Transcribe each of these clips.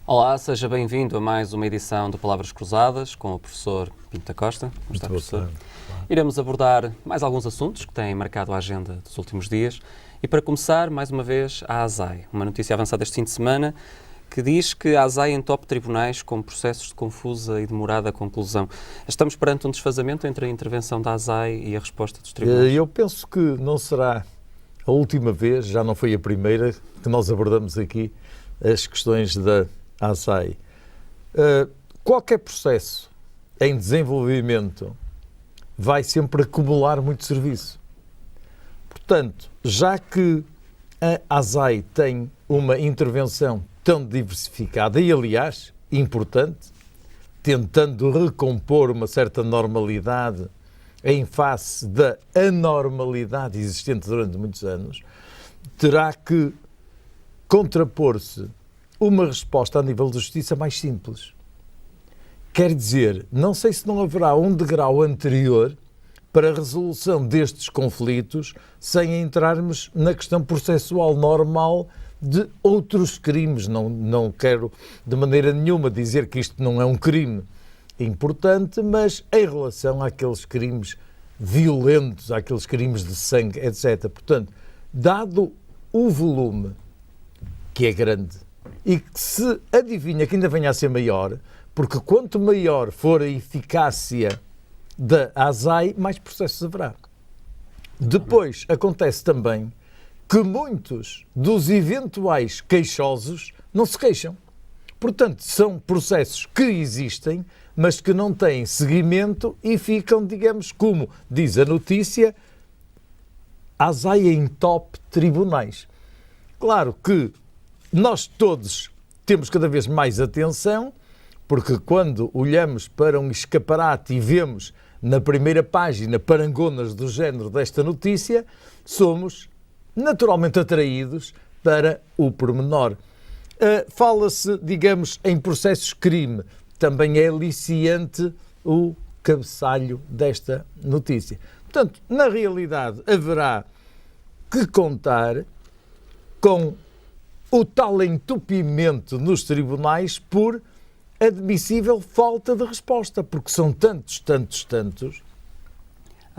Olá, seja bem-vindo a mais uma edição de Palavras Cruzadas com o professor Pinto da Costa. Como está, professor? Iremos abordar mais alguns assuntos que têm marcado a agenda dos últimos dias. E para começar, mais uma vez, a ASAI. Uma notícia avançada este fim de semana que diz que a ASAI entope tribunais com processos de confusa e demorada conclusão. Estamos perante um desfazamento entre a intervenção da ASAI e a resposta dos tribunais? Eu penso que não será a última vez, já não foi a primeira, que nós abordamos aqui as questões da ASAI. Qualquer processo em desenvolvimento vai sempre acumular muito serviço. Portanto, já que a ASAI tem uma intervenção tão diversificada e, aliás, importante, tentando recompor uma certa normalidade em face da anormalidade existente durante muitos anos, terá que contrapor-se uma resposta a nível de justiça mais simples. Quer dizer, não sei se não haverá um degrau anterior para a resolução destes conflitos sem entrarmos na questão processual normal de outros crimes. Não quero de maneira nenhuma dizer que isto não é um crime importante, mas em relação àqueles crimes violentos, àqueles crimes de sangue, etc. Portanto, dado o volume, que é grande, e que se adivinha que ainda venha a ser maior, porque quanto maior for a eficácia da ASAI, mais processos haverá. Depois, acontece também que muitos dos eventuais queixosos não se queixam. Portanto, são processos que existem, mas que não têm seguimento e ficam, digamos, como diz a notícia, ASAI em top tribunais. Claro que nós todos temos cada vez mais atenção, porque quando olhamos para um escaparate e vemos na primeira página parangonas do género desta notícia, somos naturalmente atraídos para o pormenor. Fala-se, digamos, em processos crime. Também é aliciante o cabeçalho desta notícia. Portanto, na realidade, haverá que contar com o tal entupimento nos tribunais por admissível falta de resposta, porque são tantos.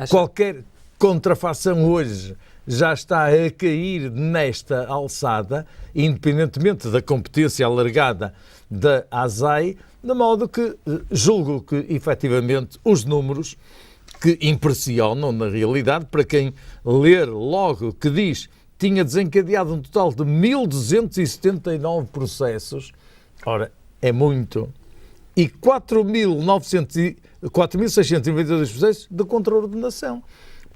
Qualquer contrafação hoje já está a cair nesta alçada, independentemente da competência alargada da ASAI, de modo que julgo que, efetivamente, os números que impressionam na realidade, para quem ler logo que diz tinha desencadeado um total de 1.279 processos, ora, é muito, e 4.692 processos de contraordenação.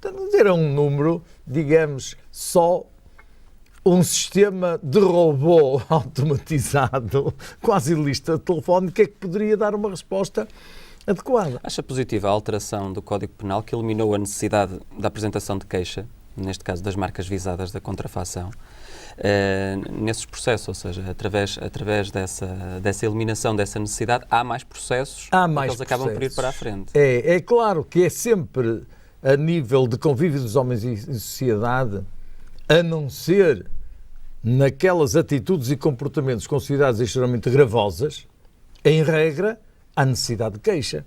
Portanto, era um número, digamos, só um sistema de robô automatizado, quase lista telefónica, que poderia dar uma resposta adequada. Acha positiva a alteração do Código Penal que eliminou a necessidade da apresentação de queixa, neste caso das marcas visadas da contrafação, nesses processos, ou seja, através dessa eliminação dessa necessidade, há mais processos que eles acabam por ir para a frente. É claro que é sempre a nível de convívio dos homens em sociedade, a não ser naquelas atitudes e comportamentos considerados extremamente gravosas, em regra, há necessidade de queixa.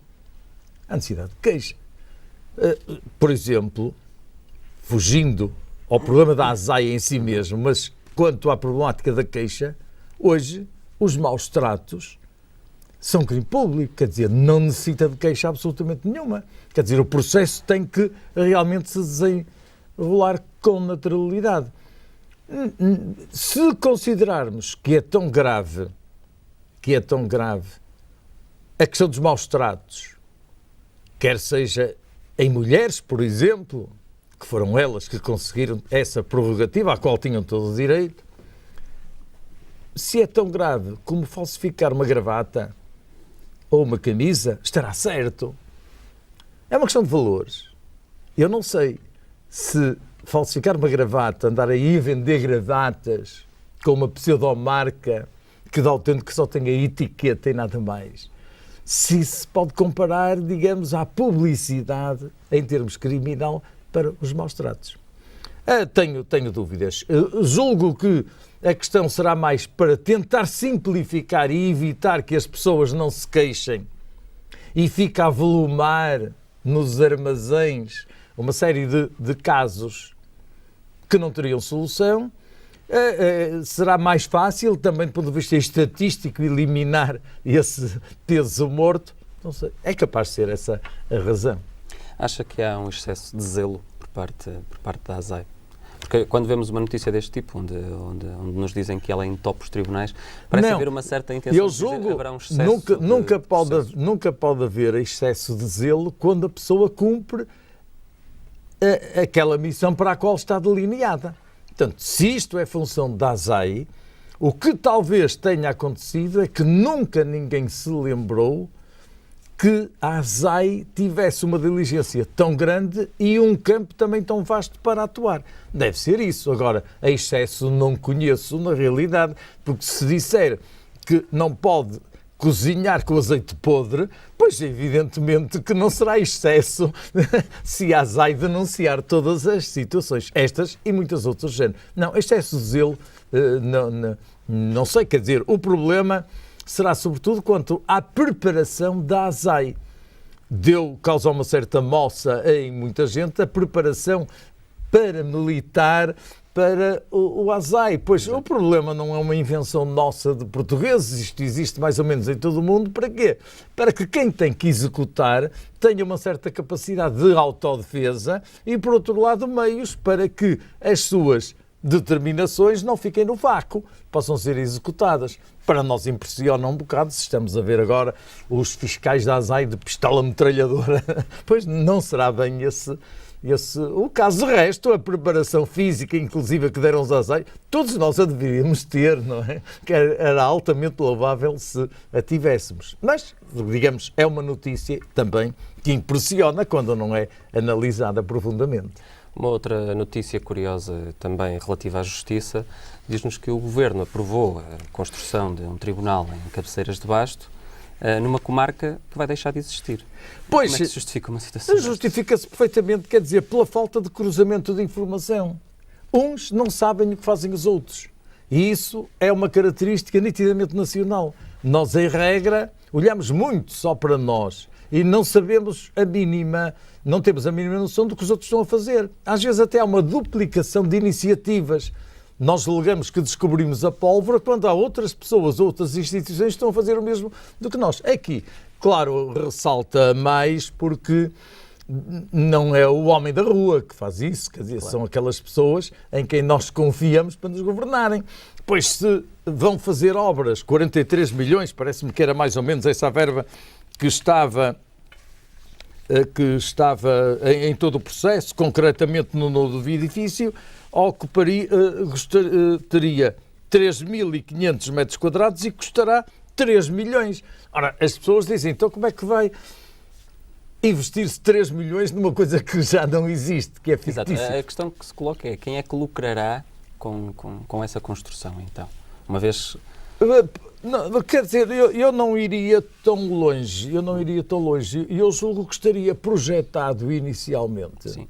Por exemplo, fugindo ao problema da ASAI em si mesmo, mas quanto à problemática da queixa, hoje os maus tratos são crime público, quer dizer, não necessita de queixa absolutamente nenhuma. Quer dizer, o processo tem que realmente se desenrolar com naturalidade. Se considerarmos que é tão grave a questão dos maus tratos, quer seja em mulheres, por exemplo, que foram elas que conseguiram essa prerrogativa, à qual tinham todo o direito, se é tão grave como falsificar uma gravata ou uma camisa, estará certo. É uma questão de valores. Eu não sei se falsificar uma gravata, andar aí a vender gravatas com uma pseudomarca que dá o tempo que só tem a etiqueta e nada mais, se se pode comparar, digamos, à publicidade em termos criminal para os maus-tratos. Tenho dúvidas. Julgo que a questão será mais para tentar simplificar e evitar que as pessoas não se queixem e fique a volumar nos armazéns uma série de casos que não teriam solução. Será mais fácil, também do ponto de vista estatístico, eliminar esse peso morto. Não sei, é capaz de ser essa a razão. Acha que há um excesso de zelo por parte da ASAI? Porque quando vemos uma notícia deste tipo, onde nos dizem que ela entope os tribunais, parece haver uma certa intenção de dizer que haverá um excesso nunca pode haver excesso de zelo quando a pessoa cumpre aquela missão para a qual está delineada. Portanto, se isto é função da ASAI, o que talvez tenha acontecido é que nunca ninguém se lembrou que a ASAI tivesse uma diligência tão grande e um campo também tão vasto para atuar. Deve ser isso. Agora, a excesso não conheço na realidade, porque se disser que não pode cozinhar com azeite podre, pois evidentemente que não será excesso se a ASAI denunciar todas as situações, estas e muitas outras do género. Não, excesso de zelo, não sei, quer dizer, o problema será sobretudo quanto à preparação da ASAI. Causou uma certa moça em muita gente a preparação paramilitar para o ASAI. Pois o problema não é uma invenção nossa de portugueses, isto existe mais ou menos em todo o mundo. Para quê? Para que quem tem que executar tenha uma certa capacidade de autodefesa e, por outro lado, meios para que as suas determinações não fiquem no vácuo, possam ser executadas. Para nós impressiona um bocado se estamos a ver agora os fiscais da ASAI de pistola metralhadora. Pois não será bem esse o caso. De resto, a preparação física, inclusive, que deram os ASAI, todos nós a deveríamos ter, não é? Que era altamente louvável se a tivéssemos. Mas, digamos, é uma notícia também que impressiona quando não é analisada profundamente. Uma outra notícia curiosa também relativa à justiça diz-nos que o Governo aprovou a construção de um tribunal em Cabeceiras de Basto numa comarca que vai deixar de existir. Pois, como é que se justifica uma situação destas? Justifica-se perfeitamente, quer dizer, pela falta de cruzamento de informação. Uns não sabem o que fazem os outros. E isso é uma característica nitidamente nacional. Nós, em regra, olhamos muito só para nós e não sabemos não temos a mínima noção do que os outros estão a fazer. Às vezes até há uma duplicação de iniciativas. Nós alegamos que descobrimos a pólvora quando há outras pessoas, outras instituições que estão a fazer o mesmo do que nós. Aqui, claro, ressalta mais porque não é o homem da rua que faz isso, quer dizer, claro, são aquelas pessoas em quem nós confiamos para nos governarem. Pois se vão fazer obras, 43 milhões, parece-me que era mais ou menos essa a verba que estava em todo o processo, concretamente no novo edifício, teria 3.500 metros quadrados e custará 3 milhões. Ora, as pessoas dizem, então como é que vai investir-se 3 milhões numa coisa que já não existe, que é fictícia? Exato. A questão que se coloca é quem é que lucrará com essa construção, então? Uma vez... Não, quer dizer, eu não iria tão longe. Eu julgo que estaria projetado inicialmente. Sim.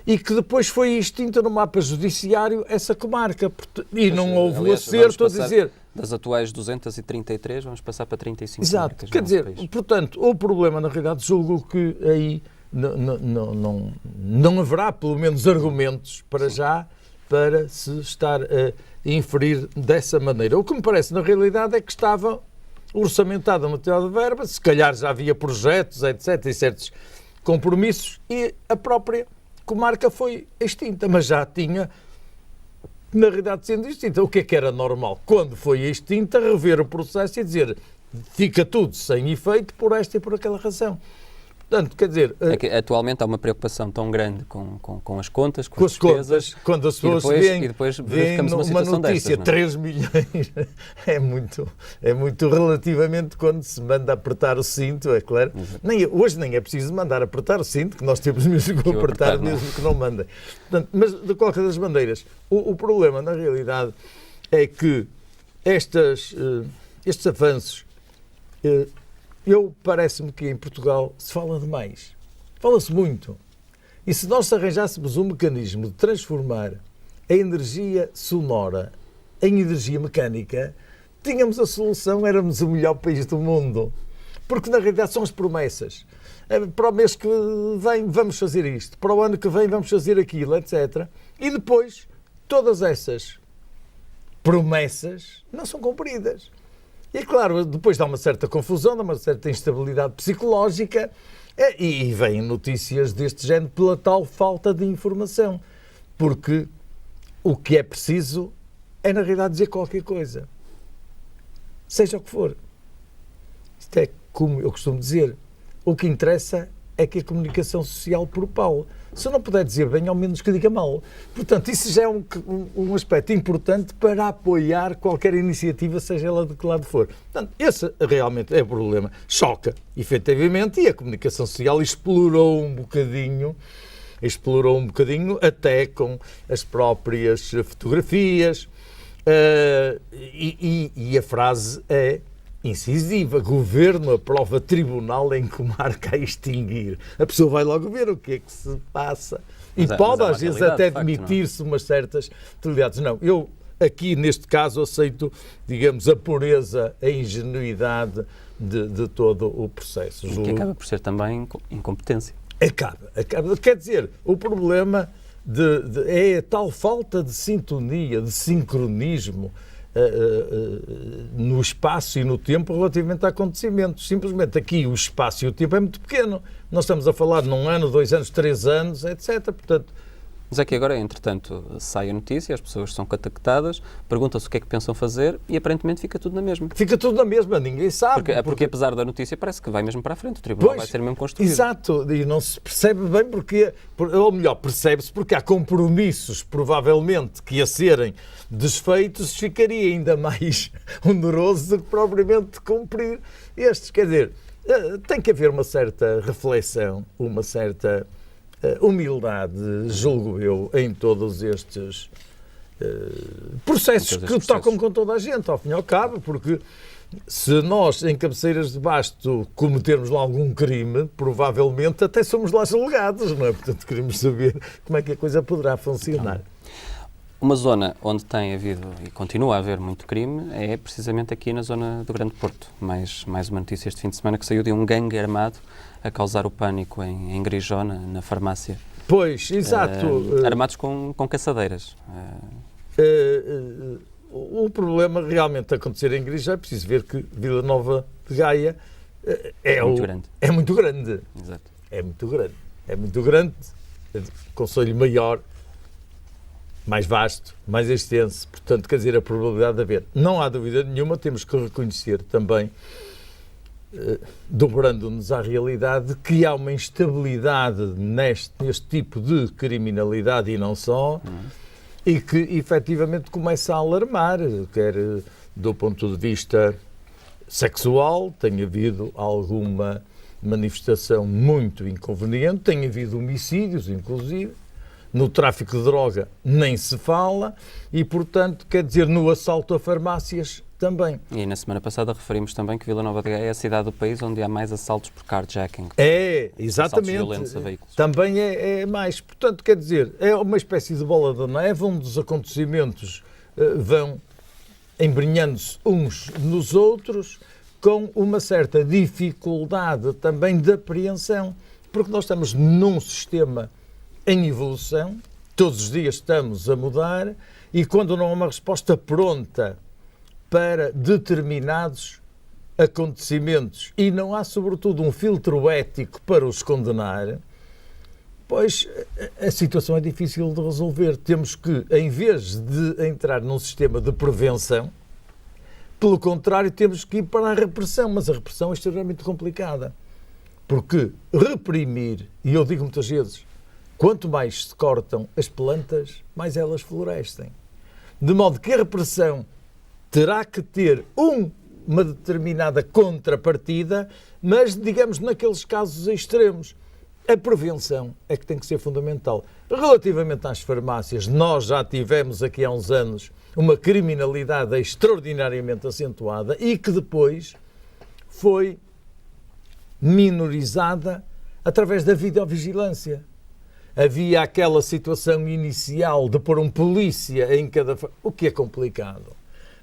E que depois foi extinta no mapa judiciário essa comarca. E não houve o acerto a dizer... Das atuais 233, vamos passar para 35. Exato. Quer dizer, portanto, o problema, na realidade, julgo que aí não haverá, pelo menos, argumentos para já para se estar a inferir dessa maneira. O que me parece, na realidade, é que estava orçamentada uma determinada verba, se calhar já havia projetos, etc., e certos compromissos, e a própria comarca foi extinta, mas já tinha, na realidade, sendo extinta. O que é que era normal? Quando foi extinta, rever o processo e dizer fica tudo sem efeito por esta e por aquela razão. Portanto, quer dizer... É que atualmente há uma preocupação tão grande com as contas, com as despesas... Contas, quando as pessoas e depois verificamos uma situação notícia, destas, 3 milhões, é muito relativamente quando se manda apertar o cinto, é claro. Hoje nem é preciso mandar apertar o cinto, que nós temos mesmo que apertar, mesmo que não mandem. Portanto, mas, de qualquer das maneiras, o problema, na realidade, é que estes avanços parece-me que em Portugal se fala demais. Fala-se muito. E se nós arranjássemos um mecanismo de transformar a energia sonora em energia mecânica, tínhamos a solução, éramos o melhor país do mundo. Porque na realidade são as promessas. Para o mês que vem vamos fazer isto, para o ano que vem vamos fazer aquilo, etc. E depois todas essas promessas não são cumpridas. E claro, depois dá uma certa confusão, dá uma certa instabilidade psicológica e vêm notícias deste género pela tal falta de informação. Porque o que é preciso é na realidade dizer qualquer coisa. Seja o que for. Isto é como eu costumo dizer, o que interessa é que a comunicação social propale. Se eu não puder dizer bem, ao menos que diga mal. Portanto, isso já é um aspecto importante para apoiar qualquer iniciativa, seja ela de que lado for. Portanto, esse realmente é o problema. Choca, efetivamente, e a comunicação social explorou um bocadinho até com as próprias fotografias, e a frase é incisiva: governo aprova tribunal em comarca a extinguir. A pessoa vai logo ver o que é que se passa. E pode, às vezes, até demitir-se umas certas utilidades. Não, eu aqui, neste caso, aceito, digamos, a pureza, a ingenuidade de todo o processo. Que acaba por ser também incompetência. Acaba. Quer dizer, o problema é a tal falta de sintonia, de sincronismo no espaço e no tempo relativamente a acontecimentos. Simplesmente aqui o espaço e o tempo é muito pequeno. Nós estamos a falar num ano, 2 anos, 3 anos, etc. Portanto, mas é que agora, entretanto, sai a notícia, as pessoas são contactadas, perguntam-se o que é que pensam fazer e aparentemente fica tudo na mesma. Fica tudo na mesma, ninguém sabe. Porque apesar da notícia parece que vai mesmo para a frente, o tribunal vai ser mesmo construído. Exato, e não se percebe bem porque, ou melhor, percebe-se porque há compromissos, provavelmente, que a serem desfeitos, ficaria ainda mais oneroso do que propriamente cumprir estes. Quer dizer, tem que haver uma certa reflexão, uma certa humildade, julgo eu, em todos estes processos que tocam com toda a gente, ao fim e ao cabo, porque se nós, em cabeceiras de basto, cometermos lá algum crime, provavelmente até somos lá julgados, não é? Portanto, queremos saber como é que a coisa poderá funcionar. Uma zona onde tem havido e continua a haver muito crime é precisamente aqui na zona do Grande Porto. Mais uma notícia este fim de semana que saiu de um gangue armado a causar o pânico em Grijona, na farmácia. Pois, exato. Armados com caçadeiras. O problema realmente a acontecer em Grijona é preciso ver que Vila Nova de Gaia é muito grande. É muito grande. Exato. É muito grande. É muito grande. Concelho maior, mais vasto, mais extenso. Portanto, quer dizer, a probabilidade de haver. Não há dúvida nenhuma, temos que reconhecer também, dobrando-nos à realidade, que há uma instabilidade neste tipo de criminalidade e não só, e que efetivamente começa a alarmar, quer do ponto de vista sexual, tem havido alguma manifestação muito inconveniente, tem havido homicídios, inclusive, no tráfico de droga nem se fala e, portanto, quer dizer, no assalto a farmácias também. E na semana passada referimos também que Vila Nova de Gaia é a cidade do país onde há mais assaltos por carjacking. É, exatamente. Assaltos violentos a veículos. Também é mais. Portanto, quer dizer, é uma espécie de bola de neve onde os acontecimentos vão embrenhando-se uns nos outros com uma certa dificuldade também de apreensão, porque nós estamos num sistema em evolução, todos os dias estamos a mudar e quando não há uma resposta pronta para determinados acontecimentos e não há, sobretudo, um filtro ético para os condenar, pois a situação é difícil de resolver. Temos que, em vez de entrar num sistema de prevenção, pelo contrário, temos que ir para a repressão, mas a repressão é extremamente complicada, porque reprimir, e eu digo muitas vezes, quanto mais se cortam as plantas, mais elas florescem. De modo que a repressão terá que ter uma determinada contrapartida, mas, digamos, naqueles casos extremos. A prevenção é que tem que ser fundamental. Relativamente às farmácias, nós já tivemos aqui há uns anos uma criminalidade extraordinariamente acentuada e que depois foi minorizada através da videovigilância. Havia aquela situação inicial de pôr um polícia em cada... O que é complicado,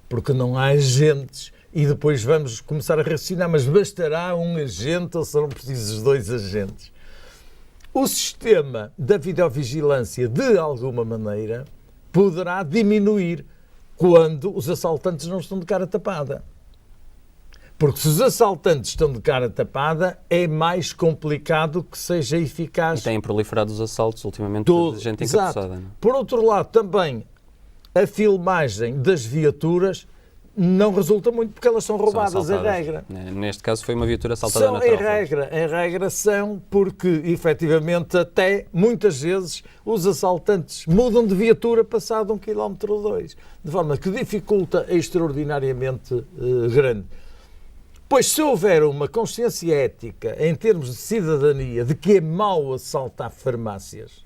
porque não há agentes e depois vamos começar a raciocinar, mas bastará um agente ou serão precisos 2 agentes? O sistema da videovigilância, de alguma maneira, poderá diminuir quando os assaltantes não estão de cara tapada. Porque se os assaltantes estão de cara tapada, é mais complicado que seja eficaz. E têm proliferado os assaltos ultimamente de gente encapuçada. Por outro lado, também, a filmagem das viaturas não resulta muito porque elas são roubadas, em regra. Neste caso foi uma viatura assaltada na trofa. Em regra são porque, efetivamente, até muitas vezes os assaltantes mudam de viatura passado 1 quilómetro ou 2, de forma que dificulta extraordinariamente grande. Pois se houver uma consciência ética em termos de cidadania de que é mau assaltar farmácias,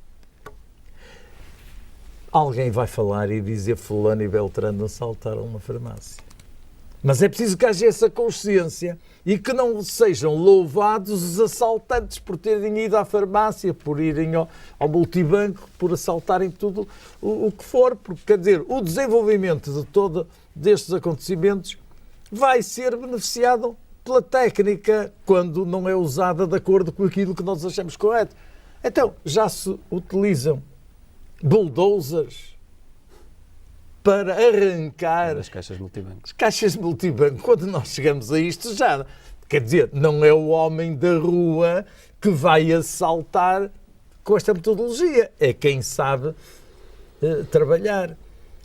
alguém vai falar e dizer fulano e beltrano assaltaram uma farmácia. Mas é preciso que haja essa consciência e que não sejam louvados os assaltantes por terem ido à farmácia, por irem ao multibanco, por assaltarem tudo o que for. Porque, quer dizer, o desenvolvimento de todos destes acontecimentos vai ser beneficiado pela técnica quando não é usada de acordo com aquilo que nós achamos correto. Então, já se utilizam bulldozers para arrancar as caixas multibanco. As caixas multibanco. Quando nós chegamos a isto, já, quer dizer, não é o homem da rua que vai assaltar com esta metodologia. É quem sabe trabalhar.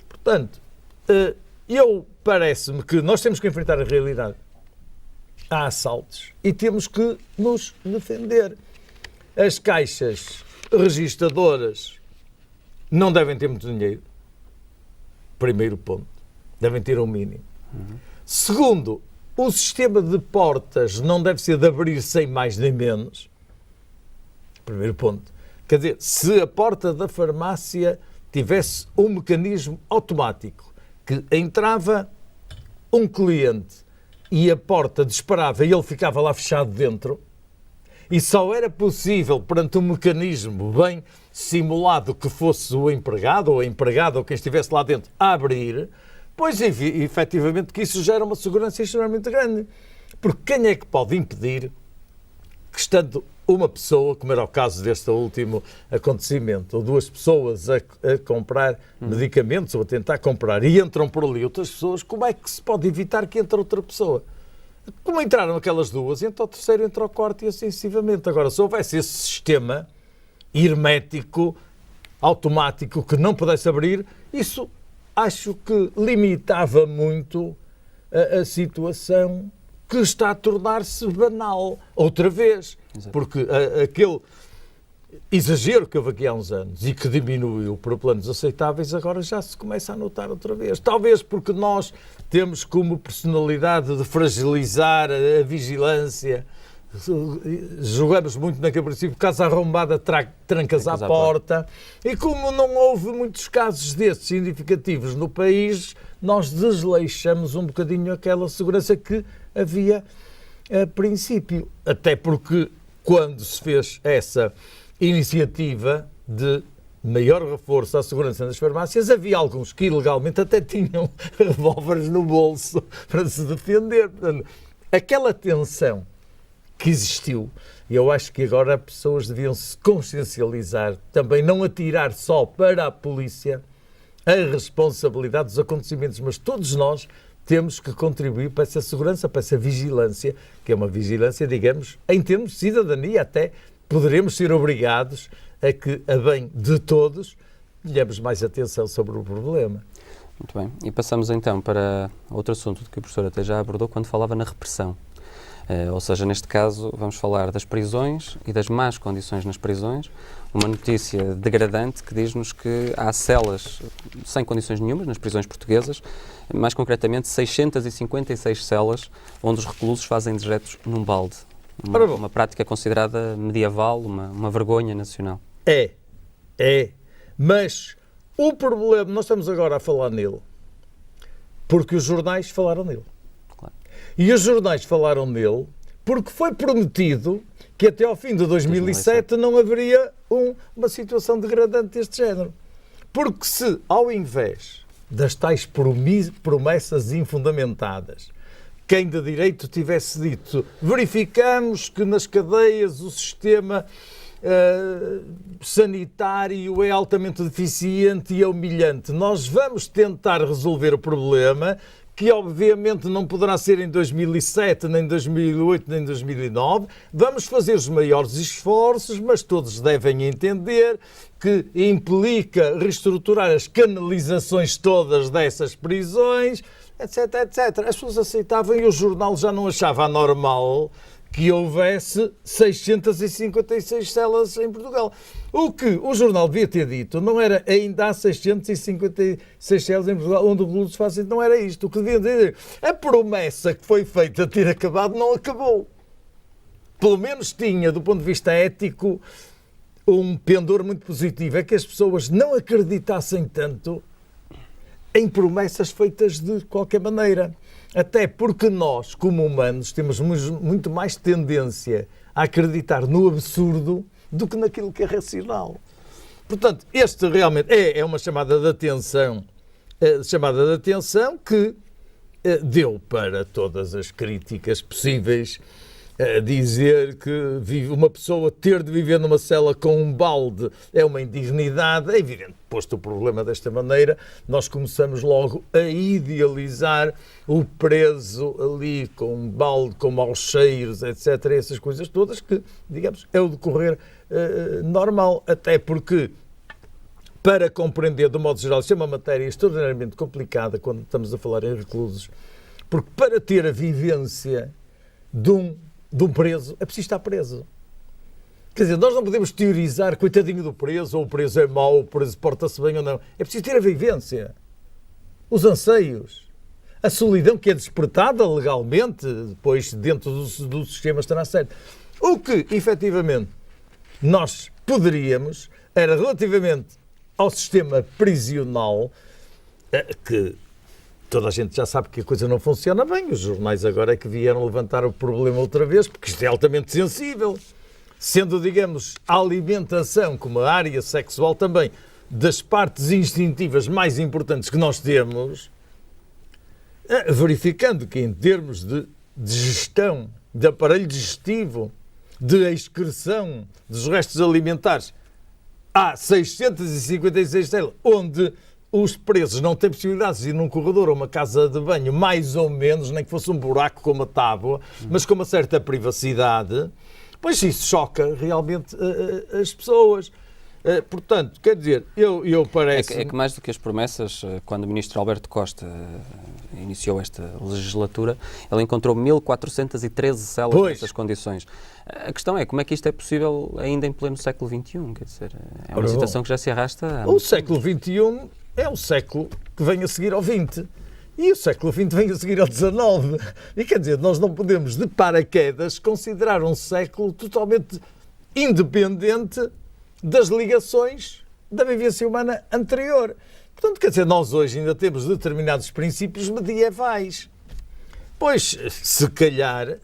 Portanto, parece-me que nós temos que enfrentar a realidade. Há assaltos e temos que nos defender. As caixas registadoras não devem ter muito dinheiro. Primeiro ponto. Devem ter um mínimo. Segundo, o sistema de portas não deve ser de abrir sem mais nem menos. Primeiro ponto. Quer dizer, se a porta da farmácia tivesse um mecanismo automático que entrava um cliente e a porta disparava e ele ficava lá fechado dentro, e só era possível, perante um mecanismo bem simulado que fosse o empregado ou a empregada ou quem estivesse lá dentro a abrir, pois efetivamente que isso gera uma segurança extremamente grande. Porque quem é que pode impedir que, estando uma pessoa, como era o caso deste último acontecimento, ou 2 pessoas a comprar medicamentos ou a tentar comprar e entram por ali outras pessoas, como é que se pode evitar que entre outra pessoa? Como entraram aquelas 2, entra o terceiro, entra o quarto e assim sucessivamente. Agora, se houvesse esse sistema hermético, automático, que não pudesse abrir, isso acho que limitava muito a situação que está a tornar-se banal outra vez. Exato. Porque aquele exagero que houve aqui há uns anos e que diminuiu por planos aceitáveis, agora já se começa a notar outra vez. Talvez porque nós temos como personalidade de fragilizar a vigilância, jogamos muito naquele princípio, casa arrombada, trancas à porta, e como não houve muitos casos desses significativos no país, nós desleixamos um bocadinho aquela segurança que havia a princípio. Até porque quando se fez essa iniciativa de maior reforço à segurança nas farmácias, havia alguns que ilegalmente até tinham revólveres no bolso para se defender. Portanto, aquela tensão que existiu, e eu acho que agora as pessoas deviam se consciencializar, também não atirar só para a polícia a responsabilidade dos acontecimentos, mas todos nós temos que contribuir para essa segurança, para essa vigilância, que é uma vigilância, digamos, em termos de cidadania, até poderemos ser obrigados a que, a bem de todos, tenhamos mais atenção sobre o problema. Muito bem. E passamos então para outro assunto que o professor até já abordou quando falava na repressão. Ou seja, neste caso, vamos falar das prisões e das más condições nas prisões. Uma notícia degradante que diz-nos que há celas sem condições nenhumas nas prisões portuguesas, mais concretamente 656 celas onde os reclusos fazem dejetos num balde. Uma prática considerada medieval, uma vergonha nacional. É. Mas o problema, nós estamos agora a falar nele, porque os jornais falaram nele. Claro. E os jornais falaram nele Porque foi prometido que até ao fim de 2007 não haveria uma situação degradante deste género. Porque se, ao invés das tais promessas infundamentadas, quem de direito tivesse dito, verificamos que nas cadeias o sistema sanitário é altamente deficiente e é humilhante, nós vamos tentar resolver o problema, que obviamente não poderá ser em 2007, nem 2008, nem 2009. Vamos fazer os maiores esforços, mas todos devem entender que implica reestruturar as canalizações todas dessas prisões, etc, etc. As pessoas aceitavam e o jornal já não achava anormal que houvesse 656 celas em Portugal. O que o jornal devia ter dito não era ainda há 656 celas em Portugal onde os lutos fazem, não era isto. O que devia dizer, a promessa que foi feita de ter acabado não acabou. Pelo menos tinha, do ponto de vista ético, um pendor muito positivo. É que as pessoas não acreditassem tanto em promessas feitas de qualquer maneira. Até porque nós, como humanos, temos muito mais tendência a acreditar no absurdo do que naquilo que é racional. Portanto, este realmente é uma chamada de atenção que deu para todas as críticas possíveis. Dizer que uma pessoa ter de viver numa cela com um balde é uma indignidade. É evidente, posto o problema desta maneira, nós começamos logo a idealizar o preso ali com um balde, com maus cheiros, etc. Essas coisas todas que, digamos, é o decorrer normal. Até porque, para compreender, de modo geral, isto é uma matéria extraordinariamente complicada quando estamos a falar em reclusos, porque para ter a vivência de um preso, é preciso estar preso. Quer dizer, nós não podemos teorizar, coitadinho do preso, ou o preso é mau, ou o preso porta-se bem ou não. É preciso ter a vivência, os anseios, a solidão que é despertada legalmente, depois dentro do sistema estará certo. O que, efetivamente, nós poderíamos, era relativamente ao sistema prisional, que toda a gente já sabe que a coisa não funciona bem. Os jornais agora é que vieram levantar o problema outra vez, porque isto é altamente sensível. Sendo, digamos, a alimentação como a área sexual também das partes instintivas mais importantes que nós temos, verificando que em termos de gestão, de aparelho digestivo, de excreção dos restos alimentares, há 656 células, onde os presos não têm possibilidades de ir num corredor ou uma casa de banho, mais ou menos, nem que fosse um buraco com uma tábua, mas com uma certa privacidade, pois isso choca realmente as pessoas. Portanto, quer dizer, eu parece... É que mais do que as promessas, quando o ministro Alberto Costa iniciou esta legislatura, ele encontrou 1.413 celas nessas condições. A questão é como é que isto é possível ainda em pleno século XXI, quer dizer, é uma situação que já se arrasta há o século XXI é o século que vem a seguir ao XX. E o século XX vem a seguir ao XIX. E quer dizer, nós não podemos, de paraquedas, considerar um século totalmente independente das ligações da vivência humana anterior. Portanto, quer dizer, nós hoje ainda temos determinados princípios medievais. Pois, se calhar,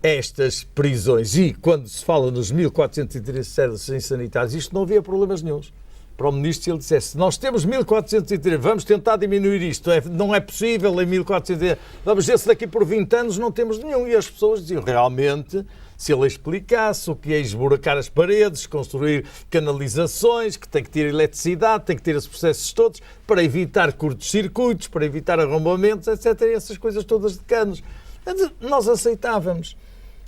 estas prisões, e quando se fala nos 1.413 células sanitárias, isto não havia problemas nenhuns. Para o ministro, ele dissesse, nós temos 1.403, vamos tentar diminuir isto, não é possível em 1.403, vamos ver se daqui por 20 anos não temos nenhum. E as pessoas diziam, realmente, se ele explicasse o que é esburacar as paredes, construir canalizações, que tem que ter eletricidade, tem que ter esses processos todos, para evitar curtos-circuitos, para evitar arrombamentos, etc. E essas coisas todas de canos. Nós aceitávamos.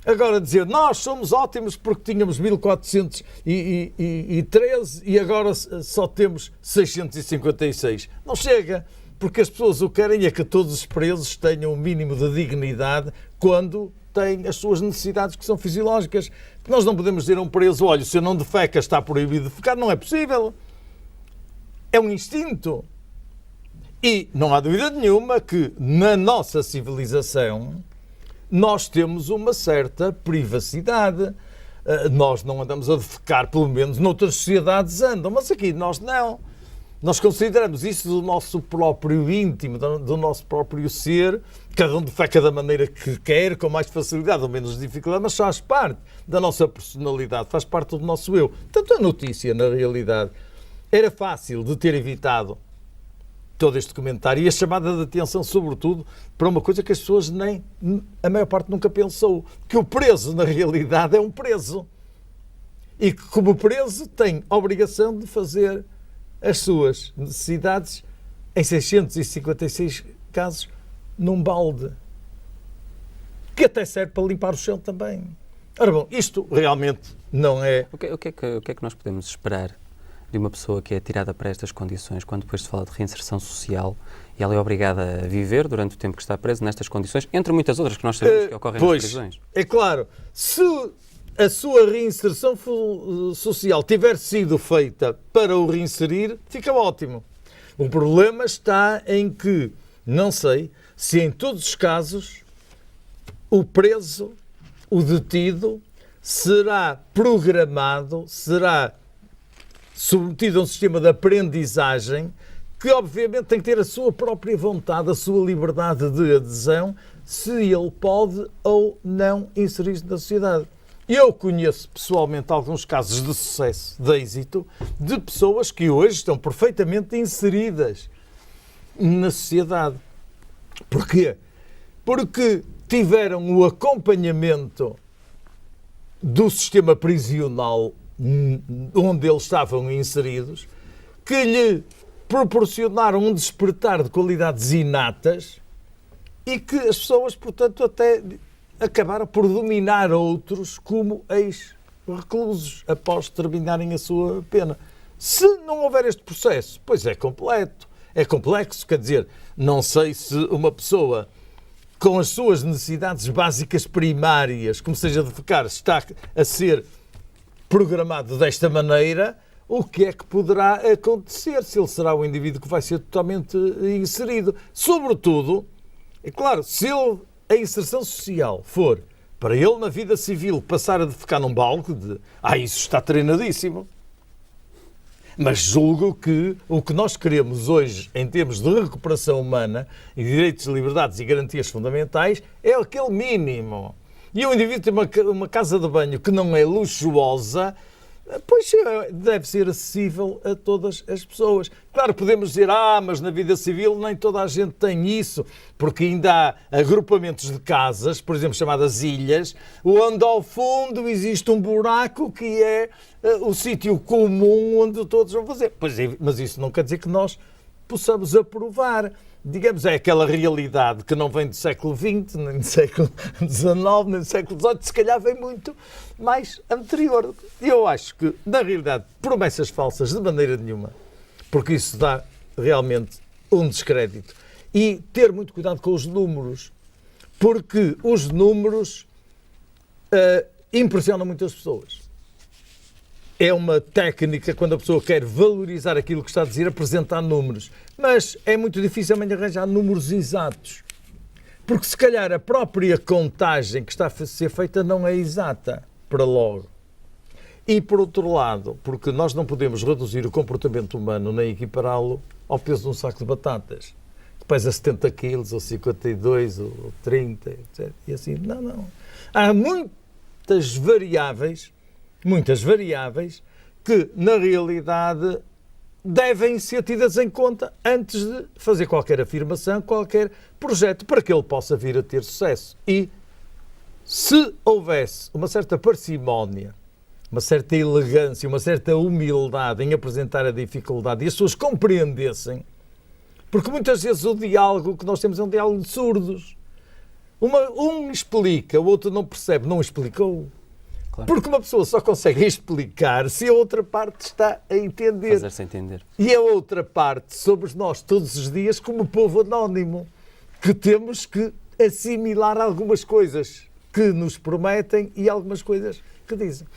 Agora dizer, nós somos ótimos porque tínhamos 1.413 e agora só temos 656. Não chega, porque as pessoas o que querem é que todos os presos tenham um mínimo de dignidade quando têm as suas necessidades que são fisiológicas. Nós não podemos dizer a um preso, olha, se eu não defeca está proibido de defecar, não é possível. É um instinto. E não há dúvida nenhuma que na nossa civilização nós temos uma certa privacidade. Nós não andamos a defecar, pelo menos noutras sociedades andam, mas aqui nós não. nós consideramos isso do nosso próprio íntimo, do nosso próprio ser, cada um defeca da maneira que quer, com mais facilidade ou menos dificuldade, mas faz parte da nossa personalidade, faz parte do nosso eu. Tanto a notícia, na realidade, era fácil de ter evitado todo este comentário e a chamada de atenção, sobretudo, para uma coisa que as pessoas a maior parte nunca pensou, que o preso, na realidade, é um preso. E que, como preso, tem a obrigação de fazer as suas necessidades, em 656 casos, num balde, que até serve para limpar o chão também. Ora bom, isto realmente não é... O que é que nós podemos esperar de uma pessoa que é tirada para estas condições, quando depois se fala de reinserção social e ela é obrigada a viver durante o tempo que está presa nestas condições, entre muitas outras que nós sabemos que ocorrem nas prisões? É claro, se a sua reinserção social tiver sido feita para o reinserir, fica ótimo. O problema está em que, não sei, se em todos os casos o preso, o detido, será programado, será submetido a um sistema de aprendizagem que obviamente tem que ter a sua própria vontade, a sua liberdade de adesão, se ele pode ou não inserir-se na sociedade. Eu conheço pessoalmente alguns casos de sucesso, de êxito, de pessoas que hoje estão perfeitamente inseridas na sociedade. Porquê? Porque tiveram o acompanhamento do sistema prisional onde eles estavam inseridos, que lhe proporcionaram um despertar de qualidades inatas e que as pessoas, portanto, até acabaram por dominar outros como ex-reclusos após terminarem a sua pena. Se não houver este processo, pois é complexo, quer dizer, não sei se uma pessoa com as suas necessidades básicas primárias, como seja de ficar, está a ser programado desta maneira, o que é que poderá acontecer? Se ele será o indivíduo que vai ser totalmente inserido. Sobretudo, é claro, se a inserção social for para ele na vida civil passar a ficar num balde, isso está treinadíssimo. Mas julgo que o que nós queremos hoje, em termos de recuperação humana e direitos, liberdades e garantias fundamentais, é aquele mínimo. E o indivíduo tem uma casa de banho que não é luxuosa, pois deve ser acessível a todas as pessoas. Claro, podemos dizer, mas na vida civil nem toda a gente tem isso, porque ainda há agrupamentos de casas, por exemplo, chamadas ilhas, onde ao fundo existe um buraco que é o sítio comum onde todos vão fazer. Pois é, mas isso não quer dizer que nós possamos aprovar. Digamos, é aquela realidade que não vem do século XX, nem do século XIX, nem do século XVIII, se calhar vem muito mais anterior. E eu acho que, na realidade, promessas falsas de maneira nenhuma, porque isso dá realmente um descrédito. E ter muito cuidado com os números, porque os números impressionam muitas pessoas. É uma técnica, quando a pessoa quer valorizar aquilo que está a dizer, apresentar números. Mas é muito difícil também arranjar números exatos. Porque se calhar a própria contagem que está a ser feita não é exata, para logo. E por outro lado, porque nós não podemos reduzir o comportamento humano nem equipará-lo ao peso de um saco de batatas, que pesa 70 quilos, ou 52, ou 30, etc. E assim, não. Há muitas variáveis que, na realidade, devem ser tidas em conta antes de fazer qualquer afirmação, qualquer projeto, para que ele possa vir a ter sucesso. E se houvesse uma certa parcimónia, uma certa elegância, uma certa humildade em apresentar a dificuldade e as pessoas compreendessem, porque muitas vezes o diálogo que nós temos é um diálogo de surdos. Um explica, o outro não percebe, não explicou. Claro. Porque uma pessoa só consegue explicar se a outra parte está a entender. Fazer-se entender. E a outra parte somos nós todos os dias como povo anónimo, que temos que assimilar algumas coisas que nos prometem e algumas coisas que dizem.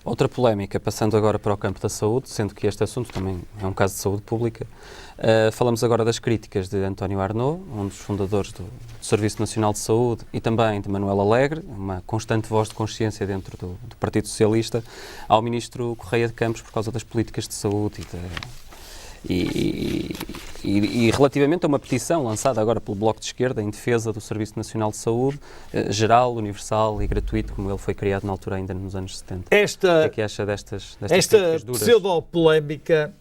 Outra polémica, passando agora para o campo da saúde, sendo que este assunto também é um caso de saúde pública. Falamos agora das críticas de António Arnaud, um dos fundadores do Serviço Nacional de Saúde, e também de Manuel Alegre, uma constante voz de consciência dentro do Partido Socialista, ao ministro Correia de Campos por causa das políticas de saúde E relativamente a uma petição lançada agora pelo Bloco de Esquerda em defesa do Serviço Nacional de Saúde, geral, universal e gratuito, como ele foi criado na altura ainda nos anos 70. O que é que acha destas críticas duras? Esta pseudo-polémica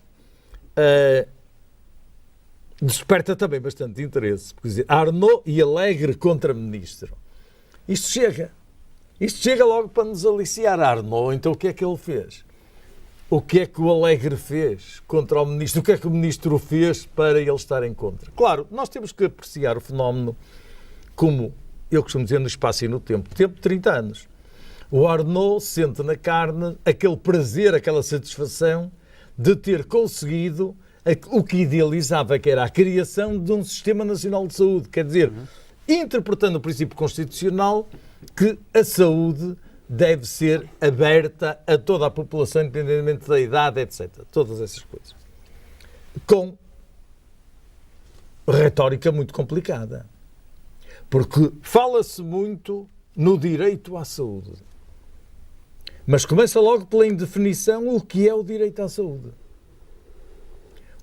desperta também bastante interesse. Quer dizer, Arnaud e Alegre contra ministro. Isto chega logo para nos aliciar. Arnaud, então o que é que ele fez? O que é que o Alegre fez contra o ministro? O que é que o ministro fez para ele estar em contra? Claro, nós temos que apreciar o fenómeno como, eu costumo dizer, no espaço e no tempo. Tempo de 30 anos. O Arnaud sente na carne aquele prazer, aquela satisfação de ter conseguido o que idealizava, que era a criação de um Sistema Nacional de Saúde. Quer dizer, interpretando o princípio constitucional que a saúde deve ser aberta a toda a população, independentemente da idade, etc. Todas essas coisas. Com retórica muito complicada. Porque fala-se muito no direito à saúde. Mas começa logo pela indefinição o que é o direito à saúde.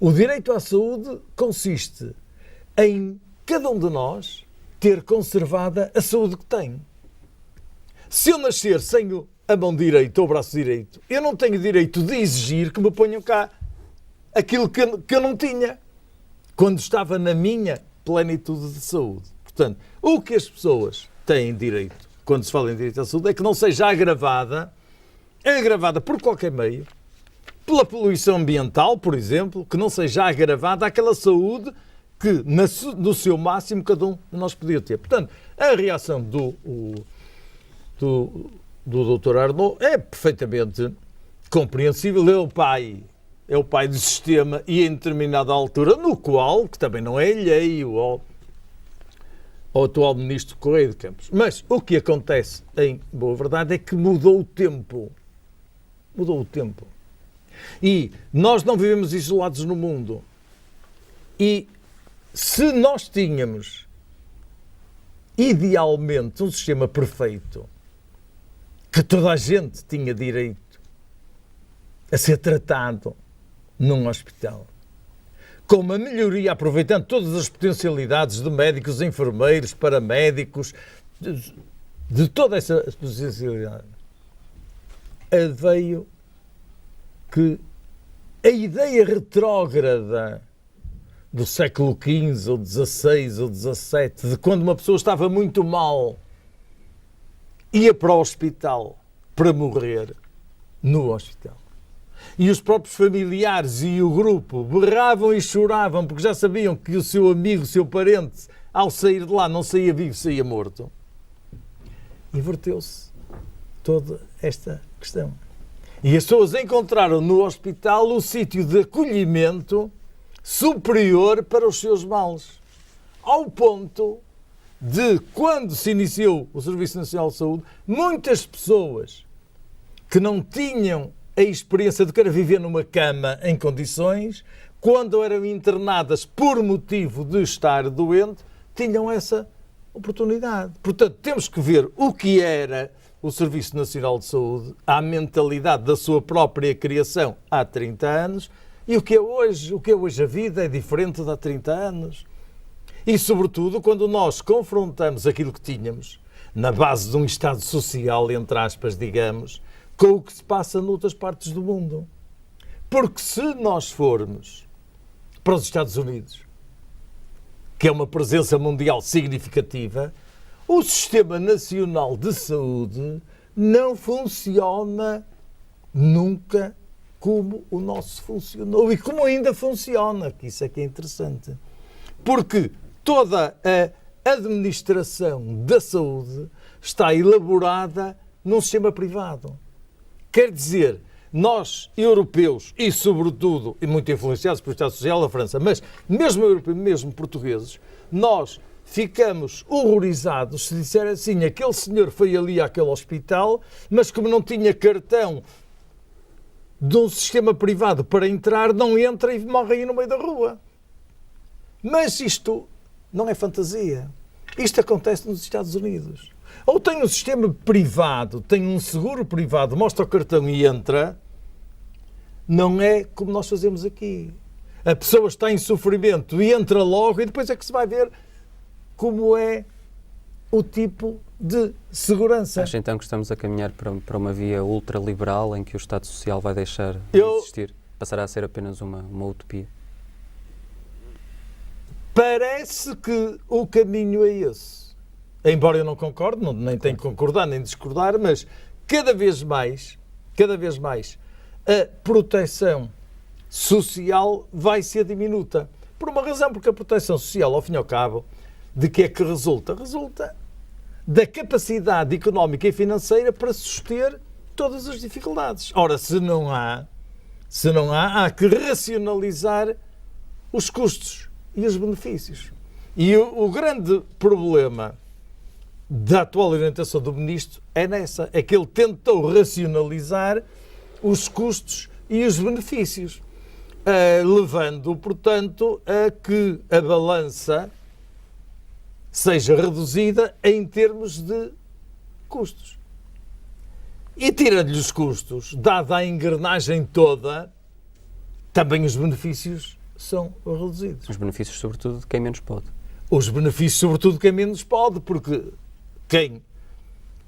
O direito à saúde consiste em cada um de nós ter conservada a saúde que tem. Se eu nascer sem a mão direita ou o braço direito, eu não tenho direito de exigir que me ponham cá aquilo que eu não tinha quando estava na minha plenitude de saúde. Portanto, o que as pessoas têm direito, quando se fala em direito à saúde, é que não seja agravada por qualquer meio, pela poluição ambiental, por exemplo, que não seja agravada aquela saúde que, no seu máximo, cada um de nós podia ter. Portanto, a reação do Dr. Arnaud é perfeitamente compreensível. É o pai do sistema e em determinada altura, no qual, que também não é alheio ao atual ministro Correia de Campos. Mas o que acontece, em boa verdade, é que mudou o tempo. Mudou o tempo. E nós não vivemos isolados no mundo. E se nós tínhamos, idealmente, um sistema perfeito, que toda a gente tinha direito a ser tratado num hospital, com uma melhoria, aproveitando todas as potencialidades de médicos, enfermeiros, paramédicos, de toda essa potencialidade, veio que a ideia retrógrada do século XV, ou XVI, ou XVII, de quando uma pessoa estava muito mal, ia para o hospital para morrer no hospital. E os próprios familiares e o grupo berravam e choravam porque já sabiam que o seu amigo, o seu parente, ao sair de lá, não saía vivo, saía morto. Inverteu-se toda esta questão. E as pessoas encontraram no hospital o sítio de acolhimento superior para os seus males. Ao ponto de, quando se iniciou o Serviço Nacional de Saúde, muitas pessoas que não tinham a experiência de que era viver numa cama em condições, quando eram internadas por motivo de estar doente, tinham essa oportunidade. Portanto, temos que ver o que era o Serviço Nacional de Saúde, à mentalidade da sua própria criação há 30 anos, e o que é hoje. O que é hoje a vida é diferente de há 30 anos. E, sobretudo, quando nós confrontamos aquilo que tínhamos, na base de um Estado social, entre aspas, digamos, com o que se passa noutras partes do mundo. Porque se nós formos para os Estados Unidos, que é uma presença mundial significativa, o Sistema Nacional de Saúde não funciona nunca como o nosso funcionou e como ainda funciona, que isso é que é interessante. Porque toda a administração da saúde está elaborada num sistema privado. Quer dizer, nós, europeus, e sobretudo, e muito influenciados pelo Estado Social da França, mas mesmo europeus, mesmo portugueses, nós ficamos horrorizados se disser assim, aquele senhor foi ali àquele hospital, mas como não tinha cartão de um sistema privado para entrar, não entra e morre aí no meio da rua. Mas isto não é fantasia. Isto acontece nos Estados Unidos. Ou tem um sistema privado, tem um seguro privado, mostra o cartão e entra, não é como nós fazemos aqui. a pessoa está em sofrimento e entra logo e depois é que se vai ver como é o tipo de segurança. Acha então que estamos a caminhar para uma via ultraliberal em que o Estado Social vai deixar de existir? Passará a ser apenas uma utopia? Parece que o caminho é esse. Embora eu não concorde, nem tenho que concordar nem discordar, mas cada vez mais, a proteção social vai ser diminuta. Por uma razão, porque a proteção social, ao fim e ao cabo, de que é que resulta? Resulta da capacidade económica e financeira para suster todas as dificuldades. Ora, se não há, há que racionalizar os custos e os benefícios. E o grande problema da atual orientação do Ministro é que ele tentou racionalizar os custos e os benefícios, levando, portanto, a que a balança seja reduzida em termos de custos. E tirando-lhe os custos, dada a engrenagem toda, também os benefícios são reduzidos. Os benefícios, sobretudo, de quem menos pode. Os benefícios, sobretudo, de quem menos pode, porque quem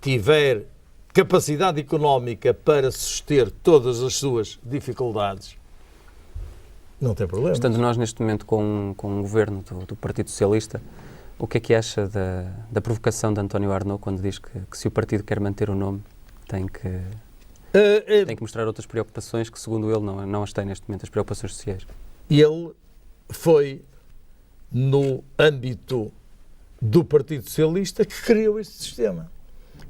tiver capacidade económica para suster todas as suas dificuldades, não tem problema. Estando nós, neste momento, com um governo do Partido Socialista, o que é que acha da provocação de António Arnaud quando diz que se o partido quer manter o nome, tem que mostrar outras preocupações que, segundo ele, não as tem neste momento, as preocupações sociais? Ele foi no âmbito do Partido Socialista que criou este sistema.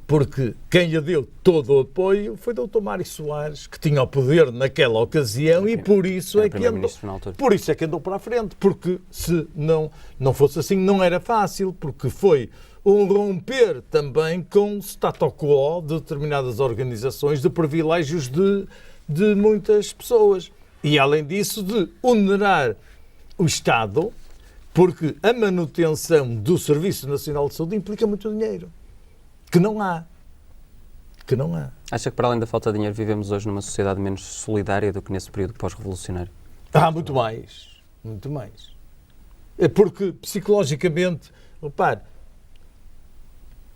Porque quem lhe deu todo o apoio foi o Dr. Mário Soares, que tinha o poder naquela ocasião e por isso é que andou para a frente. Porque se não fosse assim, não era fácil, porque foi um romper também com o status quo de determinadas organizações, de privilégios de muitas pessoas. E, além disso, de onerar o Estado, porque a manutenção do Serviço Nacional de Saúde implica muito dinheiro. Que não há. Acha que, para além da falta de dinheiro, vivemos hoje numa sociedade menos solidária do que nesse período pós-revolucionário? Muito mais. Muito mais. É porque, psicologicamente, repare,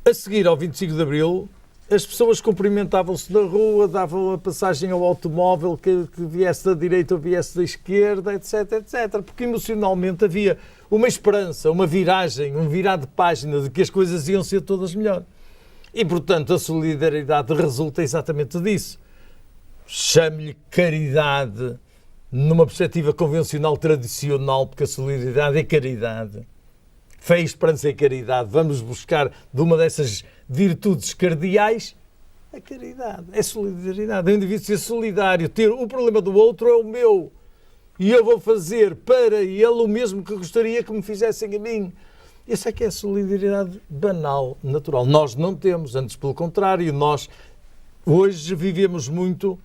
a seguir ao 25 de Abril, as pessoas cumprimentavam-se na rua, davam a passagem ao automóvel que viesse da direita ou viesse da esquerda, etc, etc. Porque emocionalmente havia uma esperança, uma viragem, um virar de página de que as coisas iam ser todas melhor. E, portanto, a solidariedade resulta exatamente disso. Chame-lhe caridade numa perspectiva convencional tradicional, porque a solidariedade é caridade. Fé, esperança e caridade. Vamos buscar de uma dessas virtudes cardeais a caridade. É solidariedade. É o indivíduo ser solidário. Ter o problema do outro é o meu. E eu vou fazer para ele o mesmo que gostaria que me fizessem a mim. Essa é que é a solidariedade banal, natural. Nós não temos, antes pelo contrário, nós hoje vivemos muito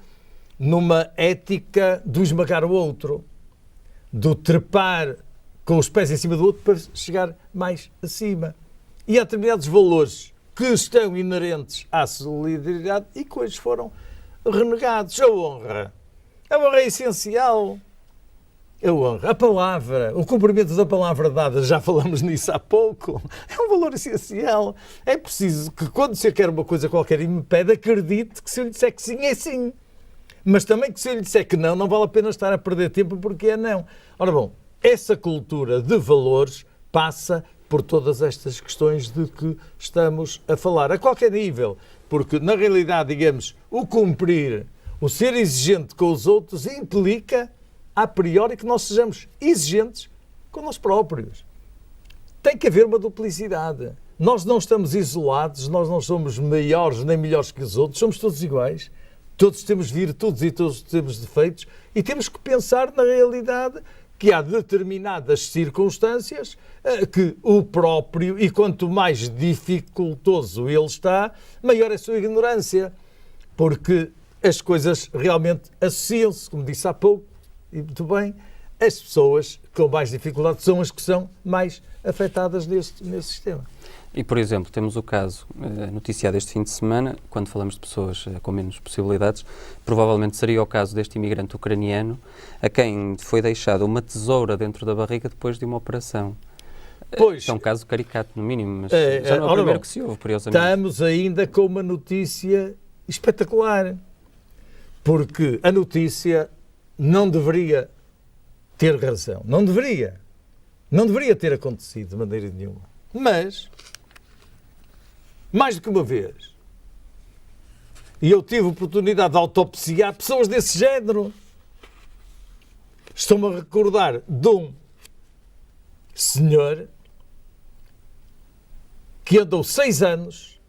numa ética do esmagar o outro, do trepar com os pés em cima do outro para chegar mais acima. E há determinados valores que estão inerentes à solidariedade e que hoje foram renegados. A honra é essencial. A honra, a palavra, o cumprimento da palavra dada, já falamos nisso há pouco, é um valor essencial. É preciso que quando você quer uma coisa qualquer e me pede, acredite que se eu lhe disser que sim, é sim. Mas também que se eu lhe disser que não vale a pena estar a perder tempo porque é não. Ora bom, essa cultura de valores passa por todas estas questões de que estamos a falar, a qualquer nível. Porque, na realidade, digamos, o cumprir, o ser exigente com os outros implica a priori que nós sejamos exigentes com nós próprios. Tem que haver uma duplicidade. Nós não estamos isolados, nós não somos maiores nem melhores que os outros, somos todos iguais. Todos temos virtudes e todos temos defeitos e temos que pensar na realidade que há determinadas circunstâncias que o próprio, e quanto mais dificultoso ele está, maior é a sua ignorância. Porque as coisas realmente associam-se, como disse há pouco, e muito bem, as pessoas com mais dificuldade são as que são mais afetadas nesse sistema. E, por exemplo, temos o caso noticiado este fim de semana, quando falamos de pessoas com menos possibilidades, provavelmente seria o caso deste imigrante ucraniano, a quem foi deixada uma tesoura dentro da barriga depois de uma operação. Pois, é um caso caricato, no mínimo, mas já não é o primeiro que se ouve, curiosamente. Estamos ainda com uma notícia espetacular, porque a notícia não deveria ter razão, não deveria ter acontecido de maneira nenhuma, mas, mais do que uma vez, e eu tive a oportunidade de autopsiar pessoas desse género, estou-me a recordar de um senhor que andou 6 anos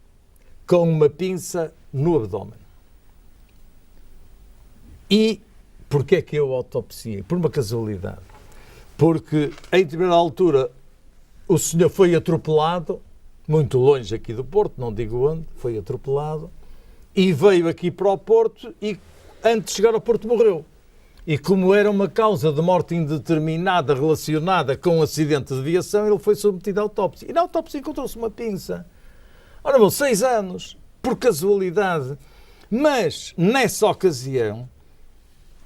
com uma pinça no abdômen. E porquê é que eu autopsiei? Por uma casualidade. Porque, em determinada altura, o senhor foi atropelado, muito longe aqui do Porto, não digo onde, foi atropelado, e veio aqui para o Porto e, antes de chegar ao Porto, morreu. E como era uma causa de morte indeterminada relacionada com um acidente de viação, ele foi submetido à autópsia. E na autópsia encontrou-se uma pinça. Ora bom, 6 anos, por casualidade. Mas, nessa ocasião,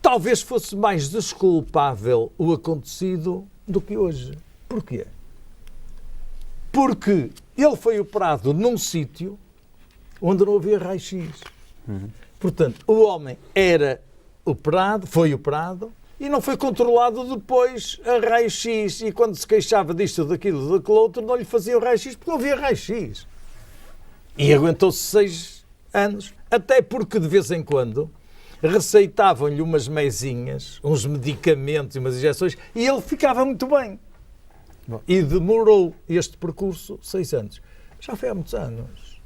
talvez fosse mais desculpável o acontecido do que hoje. Porquê? Porque ele foi operado num sítio onde não havia raio-x. Portanto, o homem foi operado e não foi controlado depois a raio-x. E quando se queixava disto, daquilo, daquele outro, não lhe faziam raio-x porque não havia raio-x. E aguentou-se 6 anos, até porque de vez em quando receitavam-lhe umas mesinhas, uns medicamentos e umas injeções, e ele ficava muito bem. Bom, e demorou este percurso 6 anos. Já foi há muitos anos.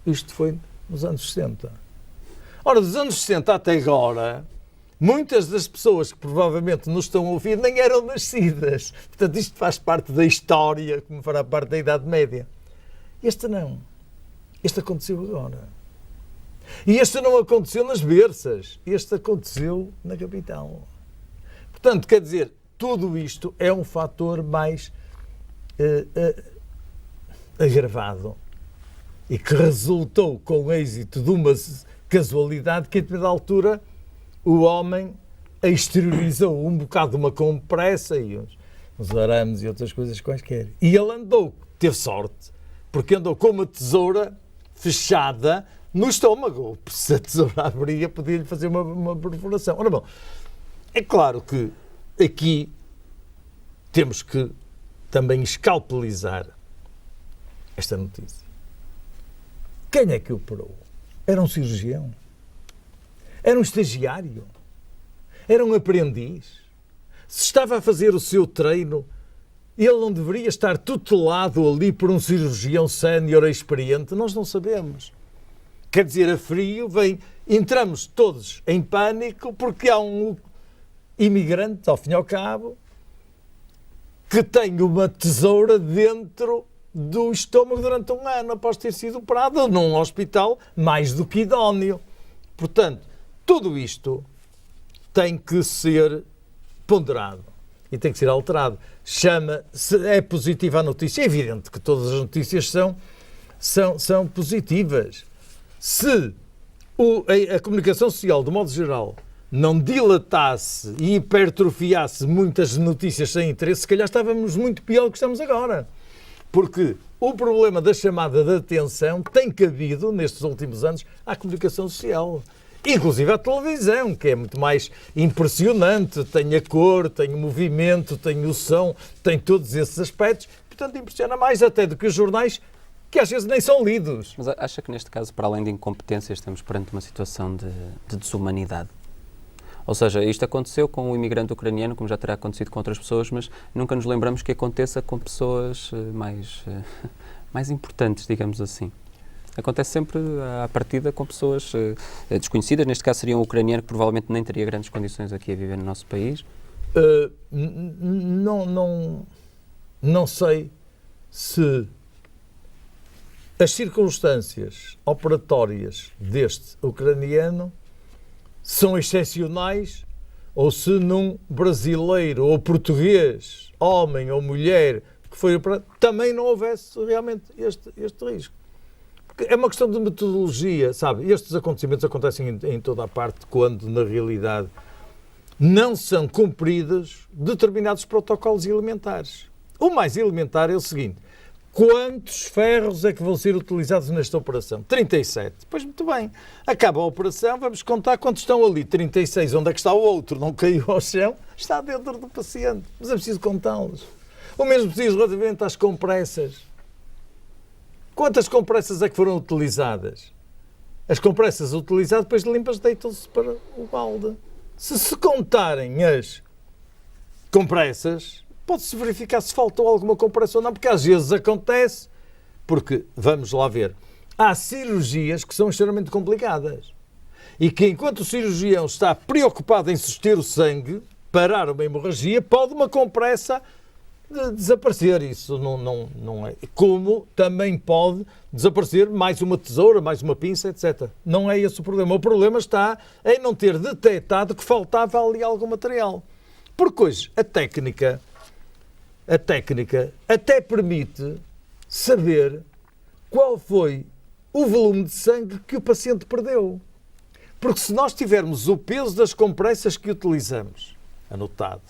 Isto foi nos anos 60. Ora, dos anos 60 até agora, muitas das pessoas que provavelmente nos estão a ouvir nem eram nascidas. Portanto, isto faz parte da história, como fará parte da Idade Média. Este não. Este aconteceu agora. E este não aconteceu nas berças. Este aconteceu na capital. Portanto, quer dizer, tudo isto é um fator mais agravado e que resultou com o êxito de uma casualidade que, a determinada altura, o homem exteriorizou um bocado uma compressa e uns arames e outras coisas quaisquer. E ele teve sorte, porque andou com uma tesoura fechada no estômago. Se a tesoura abria, podia-lhe fazer uma perfuração. Ora bom, é claro que aqui temos que também escalpelizar esta notícia. Quem é que operou? Era um cirurgião? Era um estagiário? Era um aprendiz? Se estava a fazer o seu treino, ele não deveria estar tutelado ali por um cirurgião sénior experiente? Nós não sabemos. Quer dizer, a frio entramos todos em pânico porque há um imigrante, ao fim e ao cabo, que tem uma tesoura dentro do estômago durante 1 ano, após ter sido operado num hospital mais do que idóneo. Portanto, tudo isto tem que ser ponderado e tem que ser alterado. É positiva a notícia. É evidente que todas as notícias são positivas. Se a comunicação social, de modo geral, não dilatasse e hipertrofiasse muitas notícias sem interesse, se calhar estávamos muito pior do que estamos agora. Porque o problema da chamada de atenção tem cabido, nestes últimos anos, à comunicação social. Inclusive à televisão, que é muito mais impressionante. Tem a cor, tem o movimento, tem o som, tem todos esses aspectos. Portanto, impressiona mais até do que os jornais, que às vezes nem são lidos. Mas acha que neste caso, para além de incompetência, estamos perante uma situação de desumanidade? Ou seja, isto aconteceu com o imigrante ucraniano, como já terá acontecido com outras pessoas, mas nunca nos lembramos que aconteça com pessoas mais importantes, digamos assim. Acontece sempre à partida com pessoas desconhecidas. Neste caso seria um ucraniano que provavelmente nem teria grandes condições aqui a viver no nosso país. Não sei se as circunstâncias operatórias deste ucraniano são excepcionais ou se num brasileiro ou português, homem ou mulher, que foi operado, também não houvesse realmente este risco. Porque é uma questão de metodologia, sabe? Estes acontecimentos acontecem em toda a parte quando, na realidade, não são cumpridos determinados protocolos elementares. O mais elementar é o seguinte: quantos ferros é que vão ser utilizados nesta operação? 37. Pois muito bem. Acaba a operação, vamos contar quantos estão ali. 36. Onde é que está o outro? Não caiu ao chão? Está dentro do paciente. Mas é preciso contá-los. O mesmo preciso relativamente às compressas. Quantas compressas é que foram utilizadas? As compressas utilizadas, depois limpas, deitam-se para o balde. Se contarem as compressas, pode-se verificar se faltou alguma compressa ou não, porque às vezes acontece, porque, vamos lá ver, há cirurgias que são extremamente complicadas e que, enquanto o cirurgião está preocupado em suster o sangue, parar uma hemorragia, pode uma compressa desaparecer. Isso não é. Como também pode desaparecer mais uma tesoura, mais uma pinça, etc. Não é esse o problema. O problema está em não ter detectado que faltava ali algum material. Porque hoje a técnica até permite saber qual foi o volume de sangue que o paciente perdeu. Porque se nós tivermos o peso das compressas que utilizamos anotado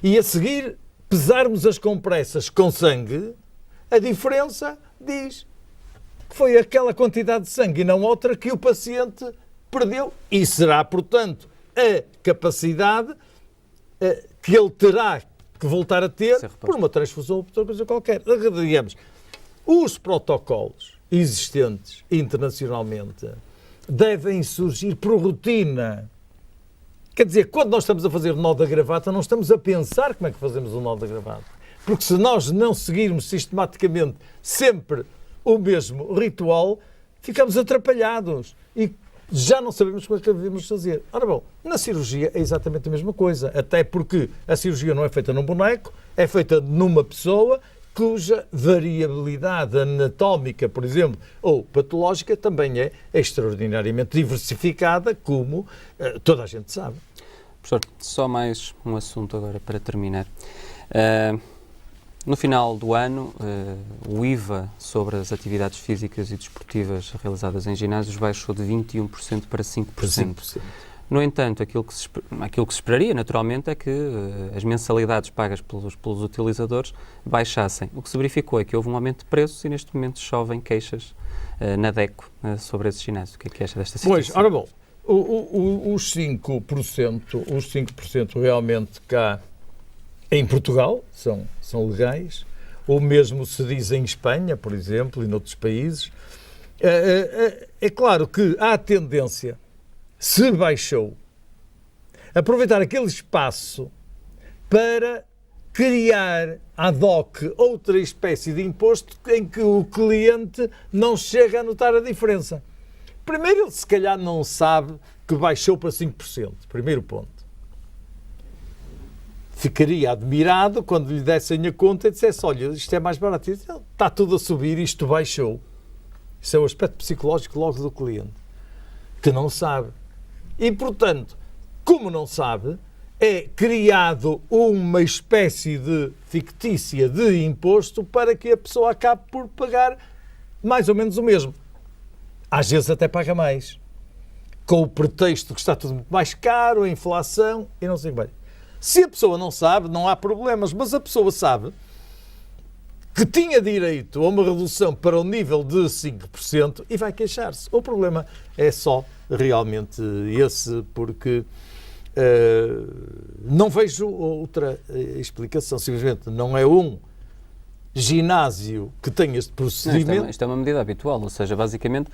e a seguir pesarmos as compressas com sangue, a diferença diz que foi aquela quantidade de sangue e não outra que o paciente perdeu, e será, portanto, a capacidade que ele terá que voltar a ter por uma transfusão ou por outra coisa qualquer. Digamos, os protocolos existentes internacionalmente devem surgir por rotina. Quer dizer, quando nós estamos a fazer o nó da gravata, não estamos a pensar como é que fazemos o nó da gravata. Porque se nós não seguirmos sistematicamente sempre o mesmo ritual, ficamos atrapalhados e já não sabemos como é que devemos fazer. Ora bom, na cirurgia é exatamente a mesma coisa, até porque a cirurgia não é feita num boneco, é feita numa pessoa cuja variabilidade anatómica, por exemplo, ou patológica, também é extraordinariamente diversificada, como toda a gente sabe. Professor, só mais um assunto agora para terminar. No final do ano, o IVA sobre as atividades físicas e desportivas realizadas em ginásios baixou de 21% para 5%. No entanto, aquilo que se esperaria, naturalmente, é que as mensalidades pagas pelos utilizadores baixassem. O que se verificou é que houve um aumento de preços e, neste momento, chovem queixas na DECO sobre esses ginásios. O que é que acha desta situação? Pois, ora bom, os 5% realmente cá em Portugal são legais. O mesmo se diz em Espanha, por exemplo, e noutros países. É claro que há a tendência, se baixou, aproveitar aquele espaço para criar ad hoc outra espécie de imposto em que o cliente não chega a notar a diferença. Primeiro, ele se calhar não sabe que baixou para 5%. Primeiro ponto. Ficaria admirado quando lhe dessem a conta e dissesse: olha, isto é mais barato. Está tudo a subir, isto baixou. Isso é o aspecto psicológico logo do cliente, que não sabe. E, portanto, como não sabe, é criado uma espécie de fictícia de imposto para que a pessoa acabe por pagar mais ou menos o mesmo. Às vezes até paga mais, com o pretexto que está tudo muito mais caro, a inflação e não sei o que mais. Se a pessoa não sabe, não há problemas, mas a pessoa sabe que tinha direito a uma redução para o nível de 5% e vai queixar-se. O problema é só realmente esse, porque não vejo outra explicação. Simplesmente não é um ginásio que tem este procedimento. Não, isto é uma medida habitual, ou seja, basicamente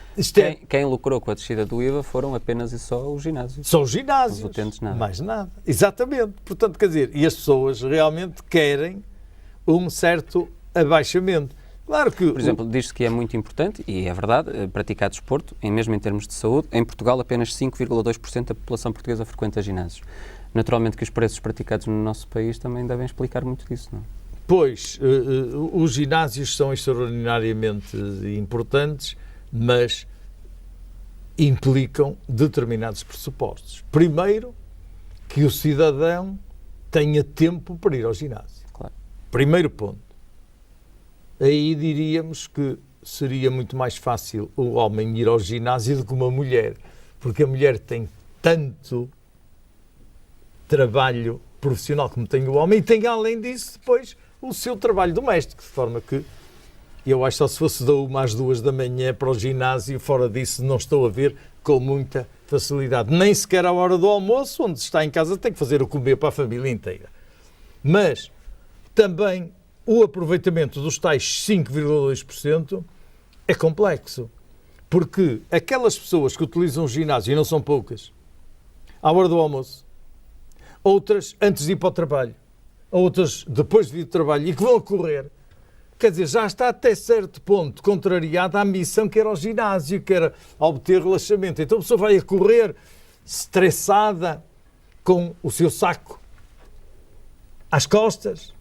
quem lucrou com a descida do IVA foram apenas e só os ginásios. São os ginásios, os utentes nada. Mais nada. Exatamente. Portanto, quer dizer, e as pessoas realmente querem um certo abaixamento. Claro que... Por exemplo, diz-se que é muito importante, e é verdade, praticar desporto, mesmo em termos de saúde. Em Portugal, apenas 5,2% da população portuguesa frequenta ginásios. Naturalmente que os preços praticados no nosso país também devem explicar muito disso, não é? Pois, os ginásios são extraordinariamente importantes, mas implicam determinados pressupostos. Primeiro, que o cidadão tenha tempo para ir ao ginásio. Claro. Primeiro ponto. aí diríamos que seria muito mais fácil o homem ir ao ginásio do que uma mulher, porque a mulher tem tanto trabalho profissional como tem o homem e tem, além disso, depois o seu trabalho doméstico, de forma que eu acho que só se fosse da 1 às 2 da manhã para o ginásio, fora disso não estou a ver com muita facilidade. Nem sequer à hora do almoço, onde se está em casa, tem que fazer o comer para a família inteira. Mas também o aproveitamento dos tais 5,2% é complexo. Porque aquelas pessoas que utilizam o ginásio, e não são poucas, à hora do almoço, outras antes de ir para o trabalho, outras depois de vir do trabalho e que vão a correr, quer dizer, já está até certo ponto contrariada à missão que era o ginásio, que era obter relaxamento. Então a pessoa vai a correr estressada, com o seu saco às costas,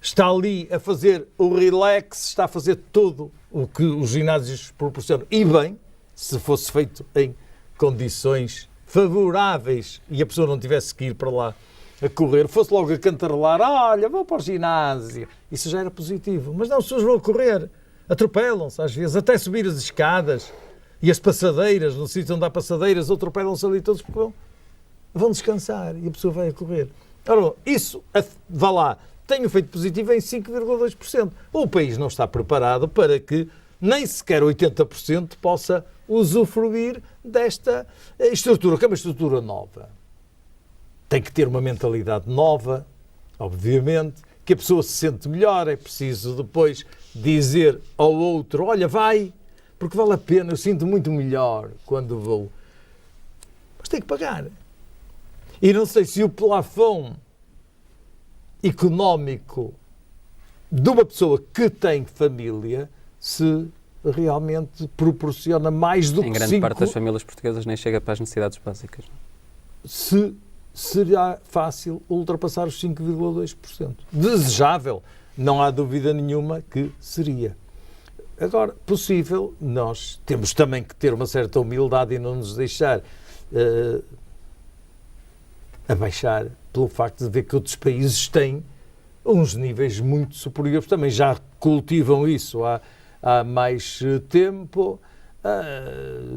está ali a fazer o relax, está a fazer tudo o que os ginásios proporcionam. E bem, se fosse feito em condições favoráveis e a pessoa não tivesse que ir para lá a correr, fosse logo a cantarolar, olha, vou para o ginásio. Isso já era positivo. Mas não, as pessoas vão a correr, atropelam-se às vezes, até subir as escadas e as passadeiras, no sítio onde há passadeiras, atropelam-se ali todos porque vão descansar e a pessoa vai a correr. Ora, isso, vá lá, tem um efeito positivo em 5,2%. O país não está preparado para que nem sequer 80% possa usufruir desta estrutura, que é uma estrutura nova. Tem que ter uma mentalidade nova, obviamente, que a pessoa se sente melhor, é preciso depois dizer ao outro, olha, vai, porque vale a pena, eu sinto muito melhor quando vou. Mas tem que pagar. E não sei se o plafond económico de uma pessoa que tem família se realmente proporciona mais do que 5... Em grande parte das famílias portuguesas nem chega para as necessidades básicas. Se será fácil ultrapassar os 5,2%. Desejável, não há dúvida nenhuma que seria. Agora, possível, nós temos também que ter uma certa humildade e não nos deixar abaixar pelo facto de ver que outros países têm uns níveis muito superiores, também já cultivam isso há mais tempo,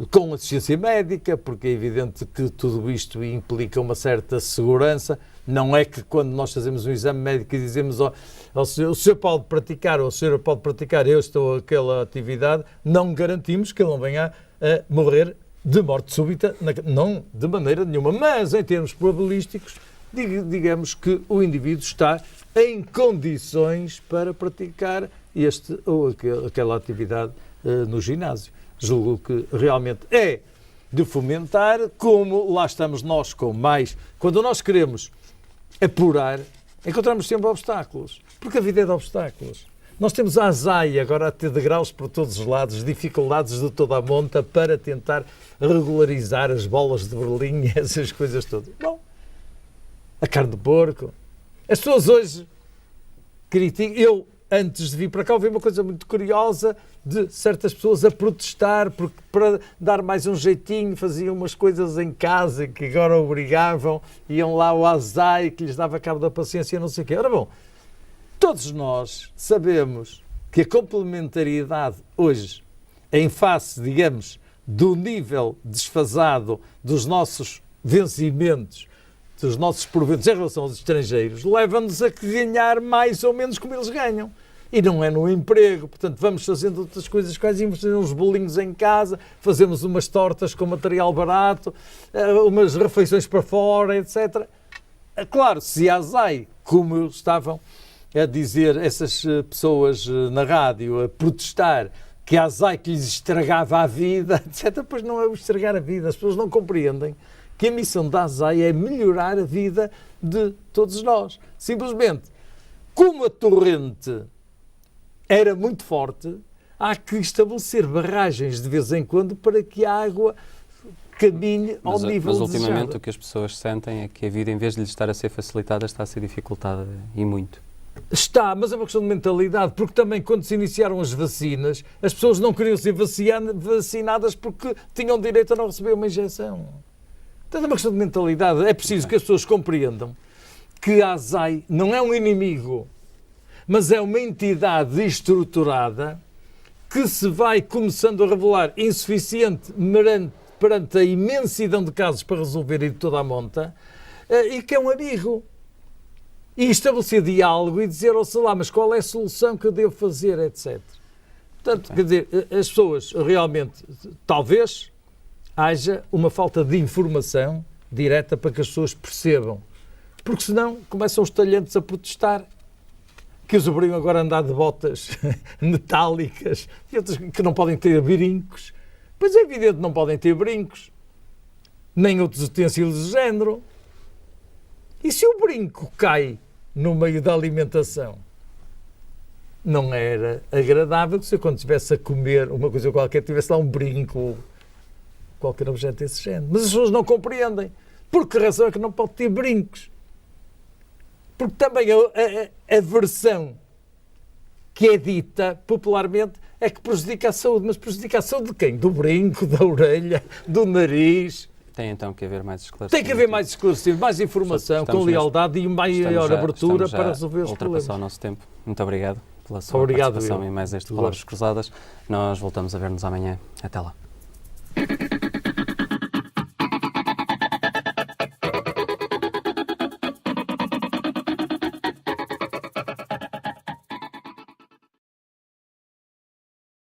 com assistência médica, porque é evidente que tudo isto implica uma certa segurança. Não é que quando nós fazemos um exame médico e dizemos o senhor pode praticar ou a senhora pode praticar esta ou aquela atividade, não garantimos que ele não venha a morrer de morte súbita, não de maneira nenhuma, mas em termos probabilísticos, digamos que o indivíduo está em condições para praticar este ou aquela atividade no ginásio. Julgo que realmente é de fomentar, como lá estamos nós com mais. Quando nós queremos apurar, encontramos sempre obstáculos, porque a vida é de obstáculos. Nós temos a ASAI agora a ter degraus por todos os lados, dificuldades de toda a monta para tentar regularizar as bolas de Berlim e essas coisas todas. Bom, a carne de porco. As pessoas hoje criticam. Eu, antes de vir para cá, ouvi uma coisa muito curiosa de certas pessoas a protestar porque para dar mais um jeitinho faziam umas coisas em casa que agora obrigavam, iam lá ao ASAI que lhes dava cabo da paciência, não sei o quê. Ora bom, todos nós sabemos que a complementariedade hoje, em face, digamos, do nível desfasado dos nossos vencimentos, dos nossos proventos em relação aos estrangeiros, leva-nos a ganhar mais ou menos como eles ganham. E não é no emprego, portanto vamos fazendo outras coisas, quase íamos fazer uns bolinhos em casa, fazemos umas tortas com material barato, umas refeições para fora, etc. Claro, se a ASAI, como estavam a dizer essas pessoas na rádio, a protestar que a ASAI que lhes estragava a vida, etc., pois não é o estragar a vida, as pessoas não compreendem que a missão da ASAI é melhorar a vida de todos nós. Simplesmente, como a torrente era muito forte, há que estabelecer barragens de vez em quando para que a água caminhe ao nível desejado. Mas ultimamente desejado. O que as pessoas sentem é que a vida, em vez de lhes estar a ser facilitada, está a ser dificultada e muito. Está, mas é uma questão de mentalidade, porque também quando se iniciaram as vacinas, as pessoas não queriam ser vacinadas porque tinham direito a não receber uma injeção. Então é uma questão de mentalidade. É preciso que as pessoas compreendam que a ASAI não é um inimigo. mas é uma entidade estruturada que se vai começando a revelar insuficiente perante a imensidão de casos para resolver e de toda a monta, e que é um amigo. E estabelecer diálogo e dizer, sei lá, mas qual é a solução que eu devo fazer, etc. Portanto, quer dizer, as pessoas realmente, talvez haja uma falta de informação direta para que as pessoas percebam. Porque senão começam os talhantes a protestar que os obrigam agora a andar de botas metálicas e outros que não podem ter brincos. Pois é evidente que não podem ter brincos, nem outros utensílios do género. E se o brinco cai no meio da alimentação? Não era agradável que se eu, quando estivesse a comer uma coisa qualquer, tivesse lá um brinco, qualquer objeto desse género. Mas as pessoas não compreendem. Por que razão é que não pode ter brincos? Porque também a versão que é dita popularmente é que prejudica a saúde. Mas prejudica a saúde de quem? Do brinco, da orelha, do nariz. Tem então que haver mais esclarecimento. Tem que haver mais esclarecimento, mais informação, com lealdade e maior abertura para resolver os problemas. Ultrapassar o nosso tempo. Muito obrigado pela sua participação em mais este Palavras Cruzadas. Nós voltamos a ver-nos amanhã. Até lá.